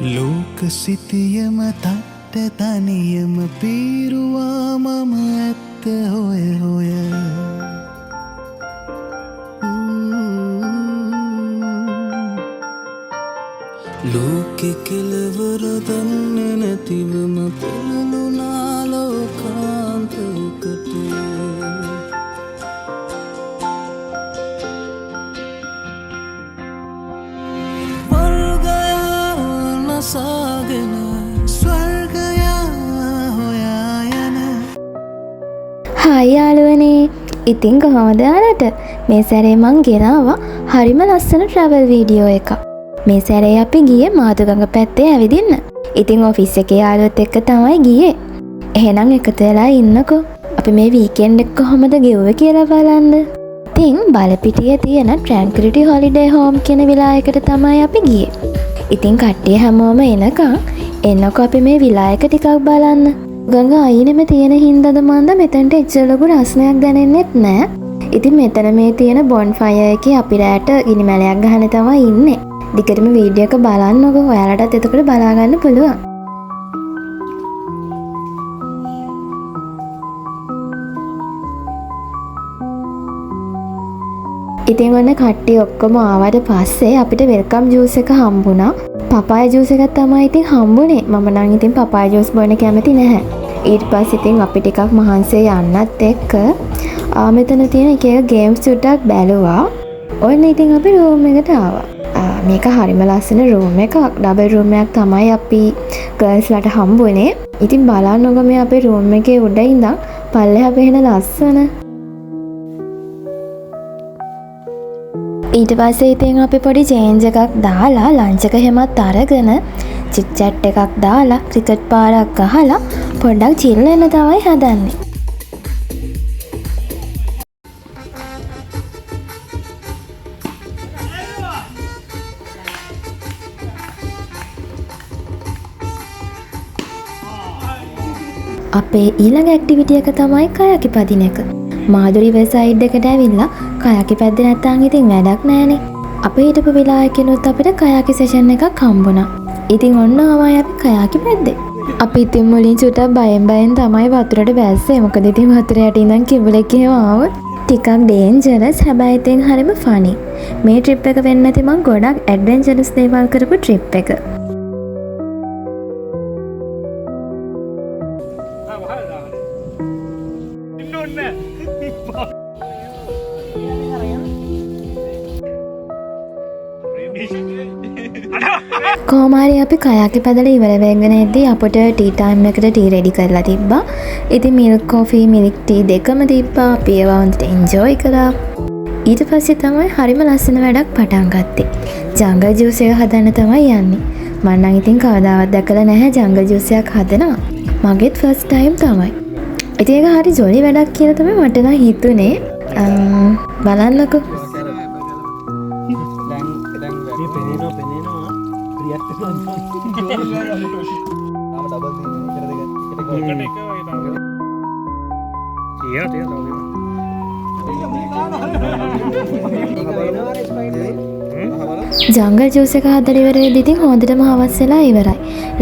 ලෝක සිතියම තට්ට තනියම පීරුවා මම ඇත්ත හොය හොය ලෝකෙ කෙලවර දන්නේ නැතිවම පෙළුණා ලෝකාන්තයකට හායි යාළුවනේ, ඉතින් කොහොමද ඔයාලට? මේ සැරේ මං ගෙනාවා හරිම ලස්සන ට්‍රැවල් වීඩියෝ එකක්. මේ සැරේ අපි ගියේ මාතුගඟ පැත්තේ ඇවිදින්න. ඉතින් ඔෆිස් එකේ යාළුවොත් එක්ක තමයි ගියේ. එහෙනම් එකතු වෙලා ඉන්නකෝ. අපි මේ වීකෙන්ඩ් එක කොහොමද ගෙවුවේ කියලා බලන්න. ඉතින් බලපිටියේ තියෙන ට්‍රැන්කිලිටි හොලිඩේ හෝම් කියන විලායකට තමයි අපි ගියේ. ඉතින් කට්ටිය හැමෝම එන්නකෝ අපි මේ විලායක ටිකක් බලන්න. ගඟ අයිනෙම තියෙන හින්දාද මන්ද මෙතනට එච්චර ලොකු රස්නයක් දැනෙන්නෙත් නෑ. ඉතින් මෙතන මේ තියෙන බොන් ෆයර් එකේ අපි රැට ගිනි මැලයක් ගහන තමයි ඉන්නේ. දිගටම වීඩියෝ එක බලන්නකෝ. ඔයාලටත් එතකොට බලා ගන්න පුළුවන්. ඉතින් ඔන්න කට්ටිය ඔක්කොම ආවට පස්සේ අපිට වෙල්කම් ජූස් එක හම්බුණා. පපාය ජූස් එකක් තමයි ඉතින් හම්බුනේ. මම නම් ඉතින් පපාය ජූස් බොන්න කැමති නැහැ. ඊට පස්සේ ඉතින් අපි ටිකක් මහන්සිය යන්නත් එක්ක මෙතන තියෙන එක එක ගේම්ස් ටිකක් බැලුවා. ඔන්න ඉතින් අපි රූම් එකට ආවා. මේක හරිම ලස්සන රූම් එකක්. ඩබල් රූම් එකක් තමයි අපි ගර්ල්ස්ලාට හම්බුනේ. ඉතින් බලන්නකෝ මේ අපේ රූම් එකේ උඩ ඉඳන් පල්ලෙහා පේන ලස්සන. ඊට පස්සේ ඉතින් අපි පොඩි චේන්ජ් එකක් දාලා ලන්ච් එක හැමත් අරගෙන චිට් චැට් එකක් දාලා ක්‍රිකට් පාරක් ගහලා පොඩ්ඩක් චිල් වෙන්න තමයි හදන්නේ. අපේ ඊළඟ ඇක්ටිවිටි එක තමයි කයාකි පදින එක. මාදුරි වෙබ්සයිට් එකට ඇවිල්ලා කයාකි පැද්දේ නැත්නම් ඉතින් වැඩක් නෑනේ. අපේ හිටපු විලායකිනුත් අපිට කයාකි සෙෂන් එකක් හම්බුණා. ඉතින් ඔන්න ආවයි අපි කයාකි පැද්දේ. අපි ඉතින් මුලින් චුට්ටක් බයෙන් තමයි වතුරට බැස්සේ. මොකද ඉතින් වතුර යට ඉඳන් කිඹුලෙක් එහෙම ආවොත් ටිකක් ඩේන්ජරස්. හැබැයි ඉතින් හරිම ෆනි. මේ ට්‍රිප් එක වෙන්න ඇති මං ගොඩක් ඇඩ්වෙන්චරස් දේවල් කරපු ට්‍රිප් එක. කොහොමාරි අපි කයාකි පැදලා ඉවර වෙගෙන ඉද්දී අපට ටී ටයිම් එකට ටී රෙඩි කරලා තිබ්බා. ඉතින් මිල්ක් කොෆි මිල්ක් ටී දෙකම තිබ්බා. අපි ඒවා හොඳට එන්ජොයි කරා. ඊට පස්සේ තමයි හරිම ලස්සන වැඩක් පටන් ගත්තේ. ජංගල් ජූස් එක හදන්න තමයි යන්නේ. මම නම් ඉතින් කවදාවත් දැකලා නැහැ ජංගල් ජූස් එකක් හදනවා. මගේත් ෆස්ට් ටයිම් තමයි. ඉතින් ඒක හරි ජොලි වැඩක් කියලා තමයි මට නම් හිතුනේ. බලන්නකෝ. ජංගල් ජූස් එක හදලා ඉවර වෙද්දී ඉතින් හොඳටම හවස් වෙලා ඉවරයි.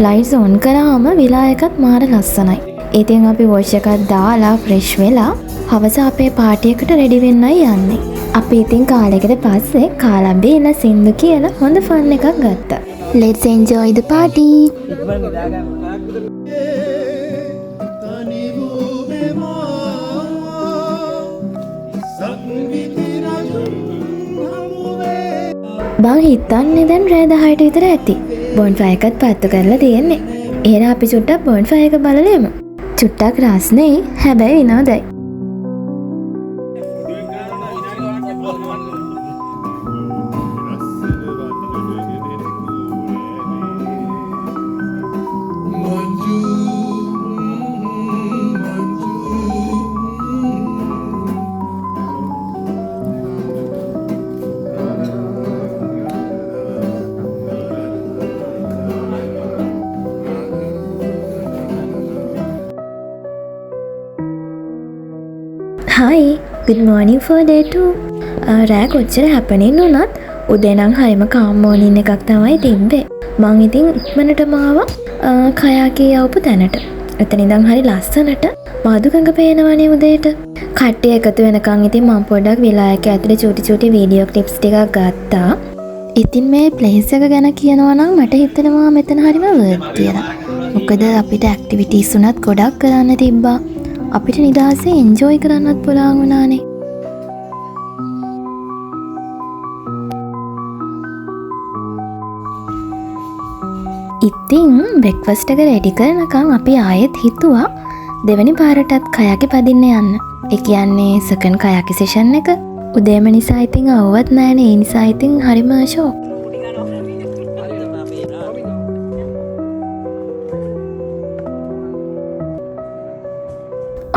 ලයිට්ස් ඔන් කරාම විලායකත් මාර ලස්සනයි. ඉතින් අපි වොෂ් එකක් දාලා ෆ්‍රෙෂ් වෙලා හවස අපේ පාටි එකට රෙඩි වෙන්නයි යන්නේ. අපි ඉතින් කාලෙකට පස්සේ කාලා බීලා සින්දු කියලා හොඳ ෆන් එකක් ගත්තා. Let's enjoy the party. බං හිතන්නේ දැන් රෑ 10ට විතර ඇති. බොන් ෆයර් එකත් පත්තු කරලා තියෙන්නේ. එහෙනම් අපි චුට්ටක් බොන් ෆයර් එක බලලෙමු. චුට්ටක් රස්නේ හැබැයි විනෝදයි. Hi, good morning for day 2. රෑ කොච්චර හැපනින් වුණත් උදේ නම් හරිම කාම් මෝනින් එකක් තමයි තිබ්බේ. මං ඉතින් ඉක්මනටම ආවා කයාකේ යවපු තැනට. එතන ඉඳන් හරි ලස්සනට මාදුගඟ පේනවනේ උදේට. කට්ටිය එකතු වෙනකන් ඉතින් මම පොඩ්ඩක් විලායක ඇතුලේ චූටි වීඩියෝ ක්ලිප්ස් ටිකක් ගත්තා. ඉතින් මේ ප්ලේස් එක ගැන කියනවා නම් මට හිතෙනවා මෙතන හරිම වර්ත් කියලා. මොකද අපිට ඇක්ටිවිටීස් උනත් ගොඩක් කරන්න තිබ්බා. අපිට නිදහසේ එන්ජොයි කරන්නත් පුළුවන් වුණානේ. ඉතින් බ්‍රෙක්ෆාස්ට් එක රෙඩි කරනකම් අපි ආයෙත් හිතුවා දෙවැනි පාරටත් කයාකේ පදින්න යන්න. ඒ කියන්නේ සෙකන්ඩ් කයාකේ සෙෂන් එක. උදේම නිසා ඉතින් අවුවත් නැහැනේ. ඒ නිසා ඉතින් හරිම ෂෝක්.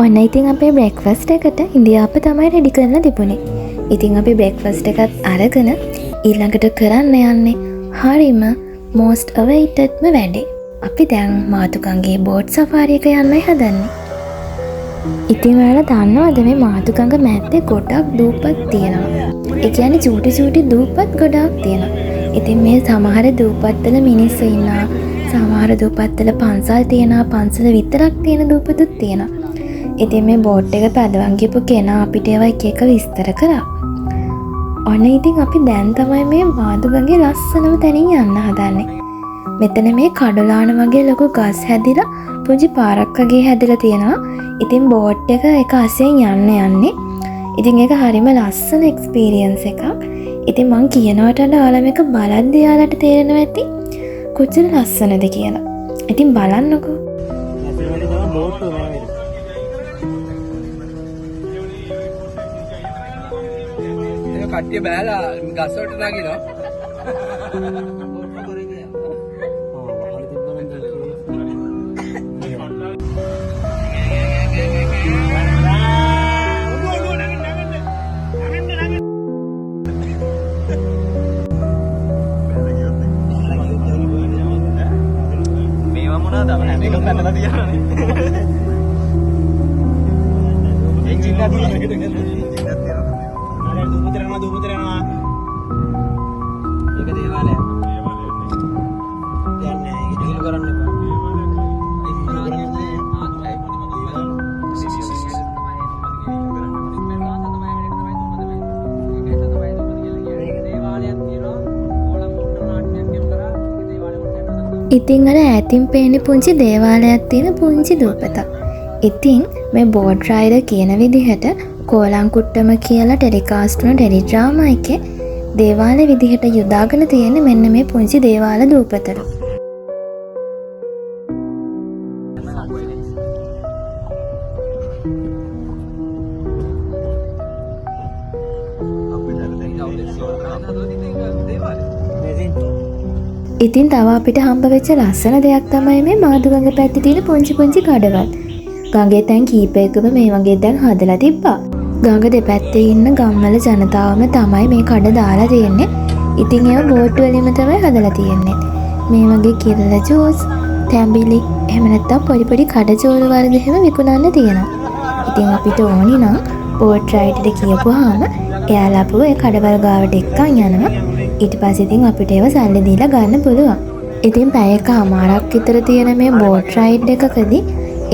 ඔන්න ඉතින් අපේ බ්‍රෙක්ෆාස්ට් එකට ඉන්දියාප්ප තමයි රෙඩි කරලා තිබුණේ. ඉතින් අපි බ්‍රෙක්ෆාස්ට් එකත් අරගෙන ඊළඟට කරන්න යන්නේ හරිම most awaitedම වැඩේ. අපි දැන් මාතුගංගේ බෝට් සෆාරි එක යන්නයි හදන්නේ. ඉතින් ඔයාලා දන්නවද මේ මාතුගංග මැද්දේ ගොඩක් දූපත් තියෙනවා. ඒ කියන්නේ චූටි දූපත් ගොඩක් තියෙනවා. ඉතින් මේ සමහර දූපත්වල මිනිස්සු ඉන්නවා. සමහර දූපත්වල පන්සල් තියෙනවා. පන්සල විතරක් තියෙන දූපතුත් තියෙනවා. ඉතින් මේ බෝට් එක පැදවන් කියපු කෙනා අපිට ඒවා එක එක විස්තර කරා. ඔන්න ඉතින් අපි දැන් තමයි මේ මාදුගඟේ ලස්සනම තැනින් යන්න හදන්නේ. මෙතන මේ කඩලාන වගේ ලොකු ගස් හැදිලා පුංචි පාරක් වගේ හැදිලා තියෙනවා. ඉතින් බෝට් එක එක අසෙන් යන්නේ. ඉතින් ඒක හරිම ලස්සන එක්ස්පීරියන්ස් එකක්. ඉතින් මං කියනවට වඩා ඔයාලා මේක බලද්දී ඔයාලට තේරෙනවා ඇති කොච්චර ලස්සනද කියලා. ඉතින් බලන්නකෝ. කට්ටිය බෑලා ගස් වලට නගිනවා. මේවා මොනවද? මේක පැනලා තියනනේ. එන්ජින් එක දිහා දුපුතරනවා ඒක දේවාලය දැන් ඉතින් කරන්න ඉතින් අර ඈතින් පේන පුංචි දේවාලයක් තියෙන පුංචි දූපතක්. ඉතින් මේ බෝඩ් රයිඩර් කියන විදිහට කෝලංකුට්ටම කියලා ටෙලිකාස්ට් වුණ ටෙලි ඩ්‍රාමා එකේ දේවාල විදිහට යොදාගෙන තියෙන මෙන්න මේ පුංචි දේවාල දූපතට. ඉතින් තව අපිට හම්බ වෙච්ච ලස්සන දෙයක් තමයි මේ මාදුගඟ පැත්තේ තියෙන පුංචි කඩවල්. ගඟේ තැන් කීපයකම මේ වගේ දැන් හදලා තිබ්බා. ගඟ දෙපැත්තේ ඉන්න ගම්වල ජනතාවම තමයි මේ කඩ දාලා තියෙන්නේ. ඉතින් ඒවා බෝට් වලින්ම තමයි හදලා තියෙන්නේ. මේ වගේ කිරල ජූස්, තැඹිලි, එහෙම නැත්නම් පොඩි කඩ ජෝල වර්ග එහෙම විකුණන්න තියෙනවා. ඉතින් අපිට ඕනි නම් බෝට් රයිඩ් එක කියපුවාම එයාලා අපුව ඒ කඩවල ගාවට එක්කන් යනවා. ඊට පස්සේ ඉතින් අපිට ඒව සල්ලි දීලා ගන්න පුළුවන්. ඉතින් පැය එකමාරක් විතර තියෙන මේ බෝට් රයිඩ් එකකදී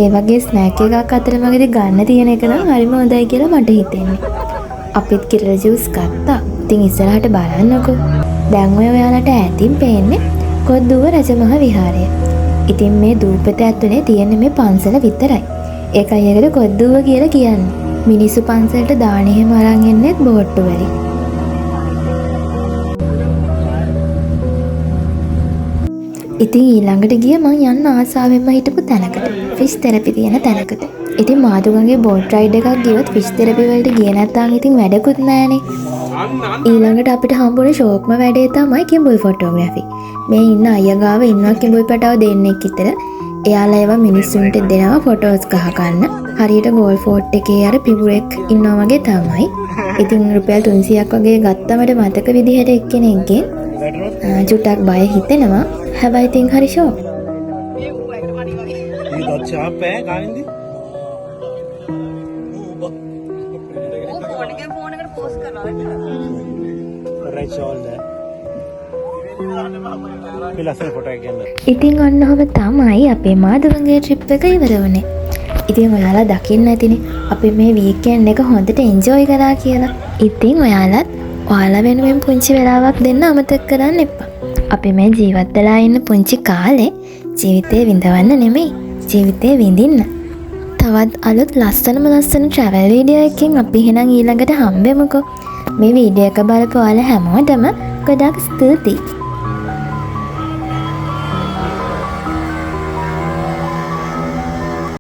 ඒ වගේ ස්නැක් එකක් අතරමඟදී ගන්න තියෙන එක නම් හරිම හොඳයි කියලා මට හිතෙන්නේ. අපිත් කිරල ජූස් ගත්තා. ඉතින් ඉස්සරහට බලන්නකෝ. දැන් ඔයාලට ඈතින් පේන්නේ කොද්දුව රජමහා විහාරය. ඉතින් මේ දූපත ඇතුලේ තියෙන මේ පන්සල විතරයි. ඒකයි ඒකට කොද්දුව කියලා කියන්නේ. මිනිස්සු පන්සලට දාන එහෙම අරන් එන්නේ බෝට්ටු වලින්. ඉතින් ඊළඟට ගිය මං යන්න ආසාවෙන්ම හිටපු තැනකට. ෆිෂ් තෙරපි තියෙන තැනකට. ඉතින් මාදුගඟේ බෝට් රයිඩ් එකක් ගියොත් ෆිෂ් තෙරපි වලට ගියේ නැත්නම් ඉතින් වැඩකුත් නැහනේ. ඊළඟට අපිට හම්බුනේ ෂෝක්ම වැඩේ තමයි කිඹුල් ෆොටෝග්‍රැෆි. මේ ඉන්න අයියා ගාව ඉන්නවා කිඹුල් පැටව දෙන්නෙක් විතර. එයාලා ඒවා මිනිස්සුන්ට දෙනවා ෆොටෝස් ගහ ගන්න. හරියට ගෝල් ෆෝට් එකේ අර පිඹුරෙක් ඉන්නවා වගේ තමයි. ඉතින් රුපියල් 300ක් වගේ ගත්තමට මතක විදිහට එක්කෙනෙක්ගෙන් චුට්ටක් බය හිතෙනවා. හැබැයි ඉතින් හරි ෂෝක්. ඉතින් ඔන්න ඔහම තමයි අපේ මාදුවන්ගේ ට්‍රිප් එක ඉවර වුණේ. ඉතින් ඔයාලා දකින්න ඇතිනේ අපි මේ වීකෙන්ඩ් එක හොඳට එන්ජොයි කරා කියලා. ඉතින් ඔයාලත් ඔයාලා වෙනුවෙන් පුංචි වෙලාවක් දෙන්න අමතක කරන්න එපා. අපි මේ ජීවත් වෙලා ඉන්න පුංචි කාලේ ජීවිතේ විඳවන්න නෙමෙයි ජීවිතේ විඳින්න. තවත් අලුත් ලස්සන ට්‍රැවල් වීඩියෝ එකකින් අපි එහෙනම් ඊළඟට හම්බෙමුකෝ. මේ වීඩියෝ එක බලපු ඔයාලා හැමෝටම ගොඩාක් ස්තුතියි.